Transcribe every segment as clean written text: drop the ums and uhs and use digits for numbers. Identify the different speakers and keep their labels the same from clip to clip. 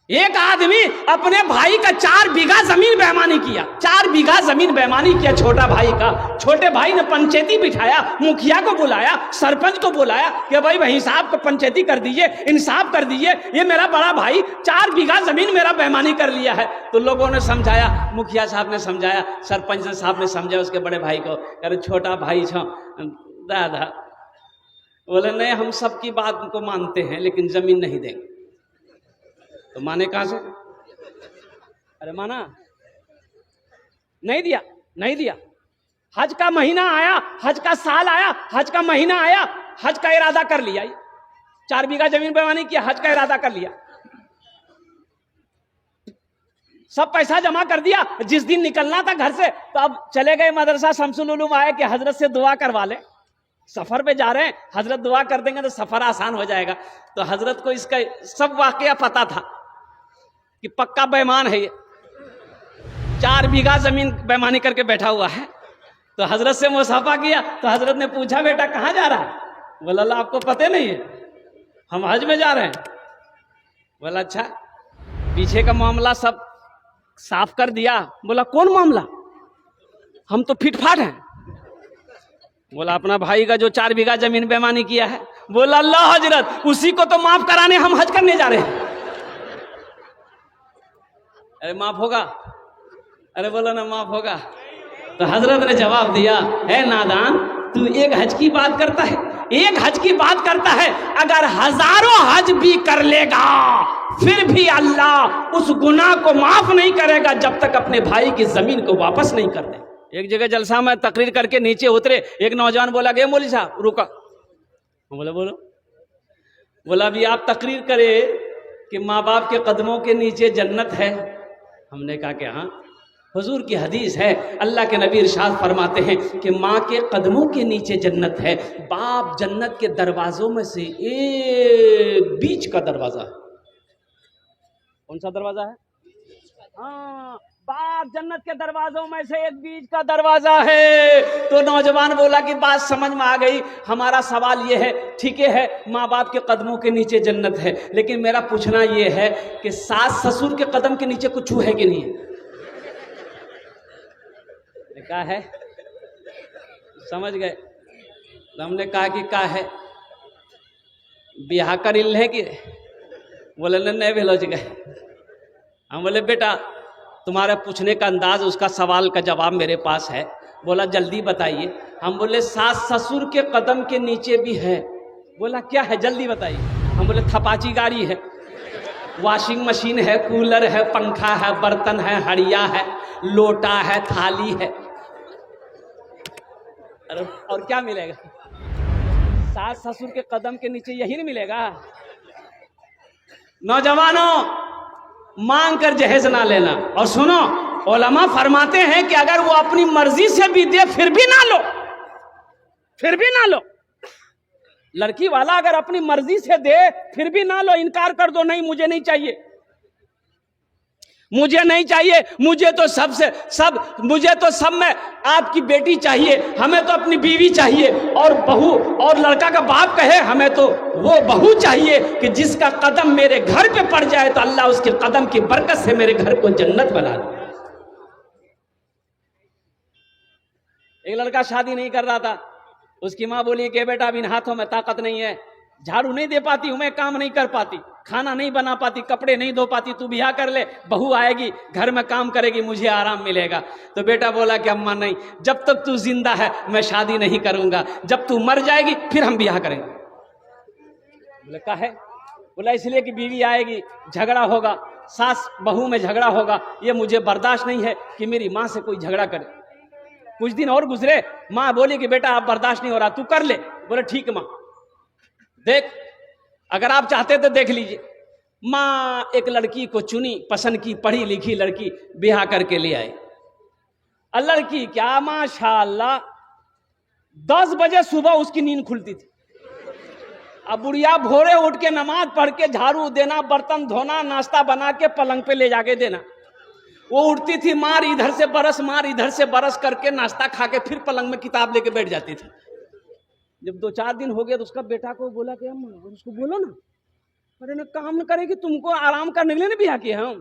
Speaker 1: एक आदमी अपने भाई का 4 बीघा जमीन बेईमानी किया, 4 बीघा जमीन बेईमानी किया छोटा भाई का। छोटे भाई ने पंचायती बिठाया, मुखिया को बुलाया, सरपंच को बुलाया कि भाई साहब को पंचायती कर दीजिए, इंसाफ कर दीजिए, ये मेरा बड़ा भाई 4 बीघा जमीन मेरा बेईमानी कर लिया है। तो लोगों ने समझाया, मुखिया साहब ने समझाया, सरपंच साहब ने समझाया उसके बड़े भाई को, अरे छोटा भाई छो दादा, बोले नहीं हम सबकी बात को मानते हैं लेकिन जमीन नहीं देंगे। तो माने कहां से? अरे माना नहीं दिया, नहीं दिया। हज का महीना आया, हज का साल आया, हज का महीना आया, हज का इरादा कर लिया, 4 बीघा जमीन बेईमानी किया, हज का इरादा कर लिया, सब पैसा जमा कर दिया। जिस दिन निकलना था घर से तो अब चले गए मदरसा शमसुल उलूम, आए कि हजरत से दुआ करवा ले, सफर पे जा रहे हैं, हजरत दुआ कर देंगे तो सफर आसान हो जाएगा। तो हजरत को इसका सब वाकया पता था कि पक्का बेईमान है ये, 4 बीघा जमीन बेईमानी करके बैठा हुआ है। तो हजरत से मुसाफा किया तो हजरत ने पूछा बेटा कहाँ जा रहा है? बोला अल्लाह आपको पता नहीं है, हम हज में जा रहे हैं। बोला अच्छा, पीछे का मामला सब साफ कर दिया? बोला कौन मामला, हम तो फिटफाट हैं। बोला अपना भाई का जो 4 बीघा जमीन बेईमानी किया है। बोला अल्लाह हजरत उसी को तो माफ कराने हम हज करने जा रहे हैं। अरे माफ होगा? अरे बोलो ना माफ होगा। तो हजरत ने जवाब दिया, है नादान, तू एक हज की बात करता है, एक हज की बात करता है, अगर हजारों हज भी कर लेगा फिर भी अल्लाह उस गुनाह को माफ नहीं करेगा जब तक अपने भाई की जमीन को वापस नहीं कर दे। एक जगह जलसा में तकरीर करके नीचे उतरे, एक नौजवान बोला गए मौलवी साहब रुका। बोला बोलो। बोला अभी आप तकरीर करे कि माँ बाप के कदमों के नीचे जन्नत है। हमने कहा कि हाँ, हुजूर की हदीस है, अल्लाह के नबी इरशाद फरमाते हैं कि माँ के कदमों के नीचे जन्नत है। बाप जन्नत के दरवाजों में से एक बीच का दरवाजा है। कौन सा दरवाजा है? हाँ, बाप जन्नत के दरवाजों में से एक बीच का दरवाजा है। तो नौजवान बोला कि बात समझ में आ गई, हमारा सवाल ये है, ठीक है माँ बाप के कदमों के नीचे जन्नत है, लेकिन मेरा पूछना ये है कि सास ससुर के कदम के नीचे कुछ है कि नहीं है? क्या है? समझ गए? तो हमने कहा कि क्या है, बिहा कर है कि? बोले नहीं भेलो गए। हम बोले बेटा तुम्हारे पूछने का अंदाज, उसका सवाल का जवाब मेरे पास है। बोला जल्दी बताइए। हम बोले सास ससुर के कदम के नीचे भी है। बोला क्या है जल्दी बताइए। हम बोले थपाची गाड़ी है, वॉशिंग मशीन है, कूलर है, पंखा है, बर्तन है, हड़िया है, लोटा है, थाली है। अरे और क्या मिलेगा? सास ससुर के कदम के नीचे यही नहीं मिलेगा? नौजवानों मांग कर जहेज ना लेना। और सुनो, उलमा फरमाते हैं कि अगर वो अपनी मर्जी से भी दे फिर भी ना लो, फिर भी ना लो। लड़की वाला अगर अपनी मर्जी से दे फिर भी ना लो, इनकार कर दो, नहीं मुझे नहीं चाहिए, मुझे नहीं चाहिए, मुझे तो मुझे तो सब में आपकी बेटी चाहिए, हमें तो अपनी बीवी चाहिए। और बहू, और लड़का का बाप कहे हमें तो वो बहू चाहिए कि जिसका कदम मेरे घर पे पड़ जाए तो अल्लाह उसके कदम की बरकत से मेरे घर को जन्नत बना दे। एक लड़का शादी नहीं कर रहा था, उसकी माँ बोली कि बेटा अब इन हाथों में ताकत नहीं है, झाड़ू नहीं दे पाती हूं मैं, काम नहीं कर पाती, खाना नहीं बना पाती, कपड़े नहीं धो पाती, तू ब्याह कर ले, बहू आएगी घर में काम करेगी, मुझे आराम मिलेगा। तो बेटा बोला कि अम्मा नहीं, जब तक तू जिंदा है मैं शादी नहीं करूंगा, जब तू मर जाएगी फिर हम ब्याह करेंगे। बोले क्या है? बोला इसलिए कि बीवी आएगी, झगड़ा होगा, सास बहू में झगड़ा होगा, ये मुझे बर्दाश्त नहीं है कि मेरी माँ से कोई झगड़ा करे। कुछ दिन और गुजरे, माँ बोली कि बेटा अब बर्दाश्त नहीं हो रहा, तू कर ले। बोले ठीक माँ, देख अगर आप चाहते तो देख लीजिए। माँ एक लड़की को चुनी, पसंद की, पढ़ी लिखी लड़की, ब्याह करके ले आई। लड़की क्या माशाअल्लाह 10 बजे सुबह उसकी नींद खुलती थी। अब बुढ़िया भोरे उठ के नमाज पढ़ के झाड़ू देना, बर्तन धोना, नाश्ता बना के पलंग पे ले जाके देना। वो उठती थी, मार इधर से बरस, मार इधर से बरस करके नाश्ता खा के फिर पलंग में किताब लेके बैठ जाती थी। जब 2-4 दिन हो गया तो उसका बेटा को बोला कि अम्मा उसको बोलो ना, अरे ना काम न करेगी, तुमको आराम करने के लिए ना ब्याह किया हम।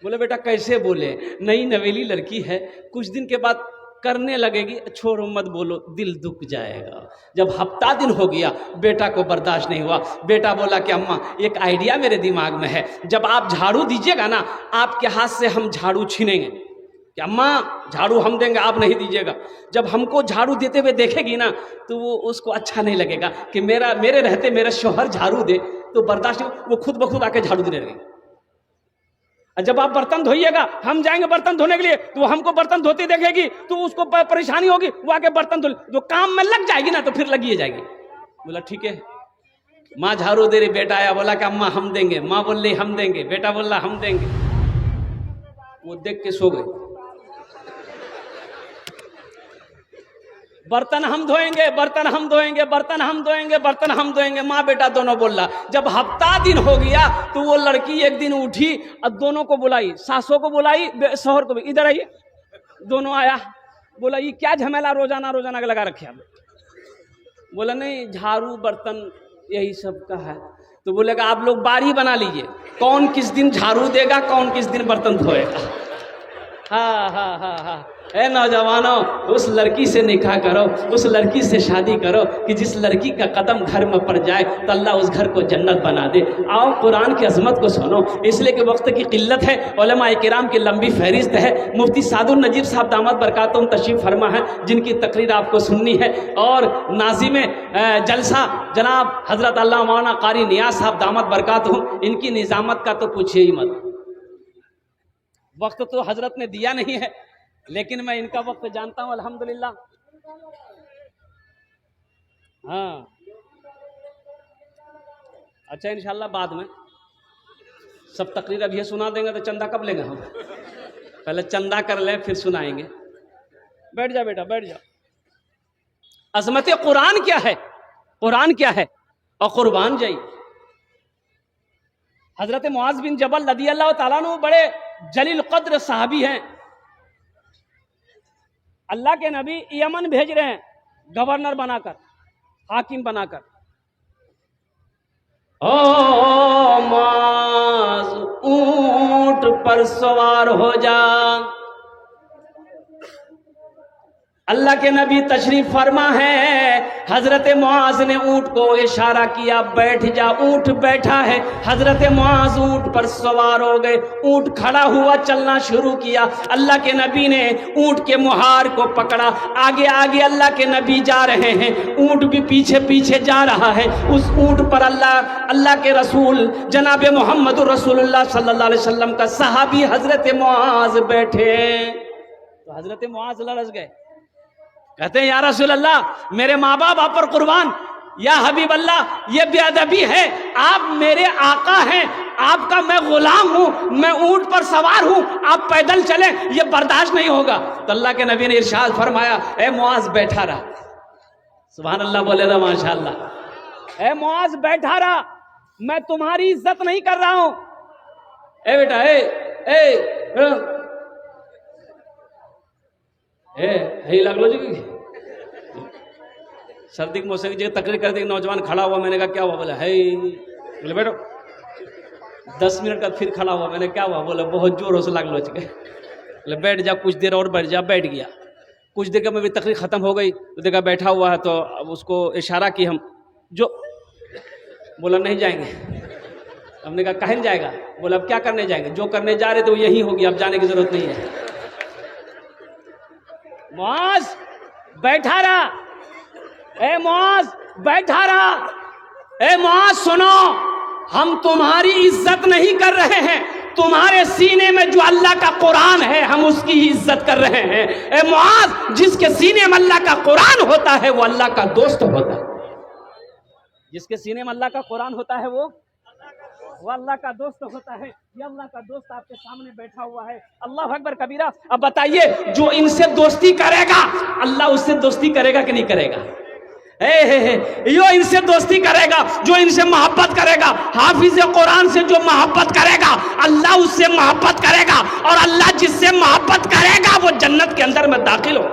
Speaker 1: बोले बेटा कैसे बोले, नई नवेली लड़की है, कुछ दिन के बाद करने लगेगी, छोड़ो मत बोलो, दिल दुख जाएगा। जब हफ्ता दिन हो गया बेटा को बर्दाश्त नहीं हुआ, बेटा बोला कि अम्मा एक आइडिया मेरे दिमाग में है, जब आप झाड़ू दीजिएगा ना आपके हाथ से हम झाड़ू छीनेंगे। कि अम्मा झाड़ू हम देंगे आप नहीं दीजिएगा। जब हमको झाड़ू देते हुए देखेगी ना तो वो उसको अच्छा नहीं लगेगा कि मेरे रहते मेरा शौहर झाड़ू दे, तो बर्दाश्त नहीं, वो खुद ब खुद आके झाड़ू देने लगेगी। जब आप बर्तन धोइएगा, हम जाएंगे बर्तन धोने के लिए, तो हमको बर्तन धोते देखेगी तो उसको परेशानी होगी, वो आके बर्तन धो, जो काम में लग जाएगी ना तो फिर लगी जाएगी। बोला ठीक है। माँ झाड़ू दे रही, बेटा आया बोला कि अम्मा हम देंगे, माँ बोल रही हम देंगे, बेटा बोल रहा हम देंगे। वो देख के सो गए। बर्तन हम धोएंगे, बर्तन हम धोएंगे, बर्तन हम धोएंगे, बर्तन हम धोएंगे, माँ बेटा दोनों बोल रहा। जब हफ्ता दिन हो गया तो वो लड़की एक दिन उठी और दोनों को बुलाई, सासों को बुलाई, शौहर को भी, इधर आइए। दोनों आया, बोला ये क्या झमेला रोजाना रोजाना का लगा रखे आप। बोला नहीं झाड़ू बर्तन यही सब का है। तो बोलेगा आप लोग बारी बना लीजिए, कौन किस दिन झाड़ू देगा, कौन किस दिन बर्तन धोएगा। हाँ हाँ हाँ हाँ, ए नौजवानों उस लड़की से निकाह करो, उस लड़की से शादी करो कि जिस लड़की का कदम घर में पड़ जाए तो अल्लाह उस घर को जन्नत बना दे। आओ कुरान की अजमत को सुनो, इसलिए कि वक्त की किल्लत है, उलमा किराम की लंबी फहरिस्त है। मुफ्ती सादुल नजीब साहब दामत बरकातुहुम तशरीफ फरमा है, जिनकी तकरीर आपको सुननी है। और नाज़िम जलसा जनाब हजरत अल्लामा मौलाना कारी नियाज साहब दामत बरकातुहुम, इनकी निज़ामत का तो पूछिए ही मत। वक्त तो हजरत ने दिया नहीं है, लेकिन मैं इनका वक्त जानता हूं अल्हम्दुलिल्लाह। हाँ अच्छा, इंशाल्लाह बाद में सब तकरीर अभी सुना देंगे तो चंदा कब लेंगे हम? पहले चंदा कर ले फिर सुनाएंगे। बैठ जा बेटा बैठ जा। अजमत कुरान क्या है, कुरान क्या है, और कुर्बान जाई। हजरत मुआज बिन जबल रदी अल्लाह ताला अन्हु बड़े जलील कद्र साहबी हैं। अल्लाह के नबी यमन भेज रहे हैं गवर्नर बनाकर, हाकिम बनाकर। ओ मुआज ऊंट पर सवार हो जा। अल्लाह के नबी तशरीफ फरमा है, हजरत मुआज ने ऊंट को इशारा किया बैठ जा, ऊंट बैठा है। हजरत मुआज ऊंट पर सवार हो गए, ऊंट खड़ा हुआ चलना शुरू किया। अल्लाह के नबी ने ऊंट के मुहार को पकड़ा, आगे आगे अल्लाह के नबी जा रहे हैं, ऊंट भी पीछे पीछे जा रहा है। उस ऊंट पर अल्लाह के रसूल जनाब मोहम्मद रसूलुल्लाह सल्लल्लाहु अलैहि वसल्लम का सहाबी हजरत मुआज बैठे। तो हजरत मुआज लरस गए, कहते हैं या रसूल अल्लाह मेरे माँ बाप आप पर कुर्बान, या हबीब अल्लाह ये बेअदबी है, आप मेरे आका हैं, आपका मैं गुलाम हूं, मैं ऊंट पर सवार हूं, आप पैदल चले ये बर्दाश्त नहीं होगा। तो अल्लाह के नबी ने इरशाद फरमाया ए मुआज बैठा रहा। सुभान अल्लाह बोले ना माशाअल्लाह। ए मुआज बैठा रहा, मैं तुम्हारी इज्जत नहीं कर रहा हूं। ए बेटा ए लगलो जी सर्दी के मौसम की तकरीर कर दी, नौजवान खड़ा हुआ, मैंने कहा क्या हुआ? बोला है, बोले बैठो। 10 मिनट का फिर खड़ा हुआ, मैंने क्या हुआ? बोला बहुत जोरों से लागलो चुके। बोले बैठ जा, कुछ देर और बैठ जा। बैठ गया। कुछ देर में भी तकरीर खत्म हो गई तो देखा बैठा हुआ है, तो अब उसको इशारा की हम जो, बोला नहीं जाएंगे। हमने कहा कहीं जाएगा? बोला अब क्या करने जाएंगे, जो करने जा रहे थे वो यही होगी, अब जाने की जरूरत नहीं है। मुआज बैठा रहा, ए मुआज बैठा रहा। ए मुआज सुनो, हम तुम्हारी इज्जत नहीं कर रहे हैं, तुम्हारे सीने में जो अल्लाह का कुरान है हम उसकी ही इज्जत कर रहे हैं। ए मुआज, जिसके सीने में अल्लाह का कुरान होता है वो अल्लाह का दोस्त होता है। जिसके सीने में अल्लाह का कुरान होता है वो अल्लाह का दोस्त होता है। ये अल्लाह का दोस्त आपके सामने बैठा हुआ है। अल्लाह अकबर कबीरा। अब बताइए, जो इनसे दोस्ती करेगा अल्लाह उससे दोस्ती करेगा कि नहीं करेगा? यो इनसे दोस्ती करेगा, जो इनसे मोहब्बत करेगा, हाफिज कुरान से जो मोहब्बत करेगा अल्लाह उससे मोहब्बत करेगा, और अल्लाह जिससे मोहब्बत करेगा वो जन्नत के अंदर में दाखिल हो,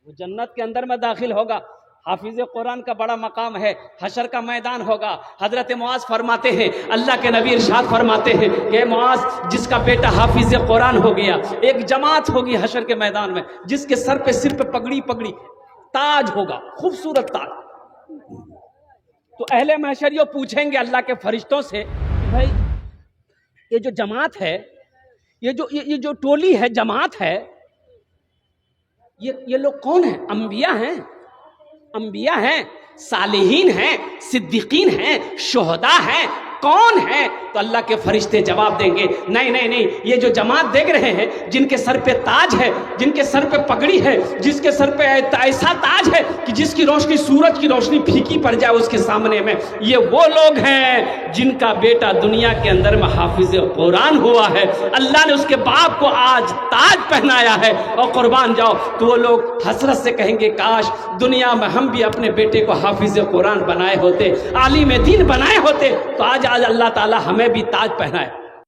Speaker 1: वो जन्नत के अंदर में दाखिल होगा। हाफिज कुरान का बड़ा मकाम है, हशर का मैदान होगा। हजरत मुआज फरमाते हैं, अल्लाह के नबी इरशाद फरमाते हैं कि मुआज, जिसका बेटा हाफिज कुरान हो गया, एक जमात होगी हशर के मैदान में, जिसके सर पे पगड़ी पगड़ी ताज होगा, खूबसूरत ताज। तो अहले महशर पूछेंगे अल्लाह के फरिश्तों से, भाई ये जो जमात है, ये जो टोली है, जमात है, ये लोग कौन है? अंबिया हैं, अंबिया हैं, सालिहीन हैं, सिद्दीकीन हैं, शुहदा हैं, कौन है? तो अल्लाह के फरिश्ते जवाब देंगे, नहीं नहीं नहीं, ये जो जमात देख रहे हैं, जिनके सर पे ताज है, जिनके सर पे पगड़ी है, जिसके सर पे ऐसा ताज है कि जिसकी रोशनी सूरज की रोशनी फीकी पड़ जाए उसके सामने में, ये वो लोग हैं जिनका बेटा दुनिया के अंदर में हाफिज कुरान हुआ है। अल्लाह ने उसके बाप को आज ताज पहनाया है, और कुर्बान जाओ, तो वो लोग हसरत से कहेंगे, काश दुनिया में हम भी अपने बेटे को हाफिज कुरान बनाए होते, आलिम दीन बनाए होते, तो आज अल्लाह ताला हमें भी ताज पहनाए।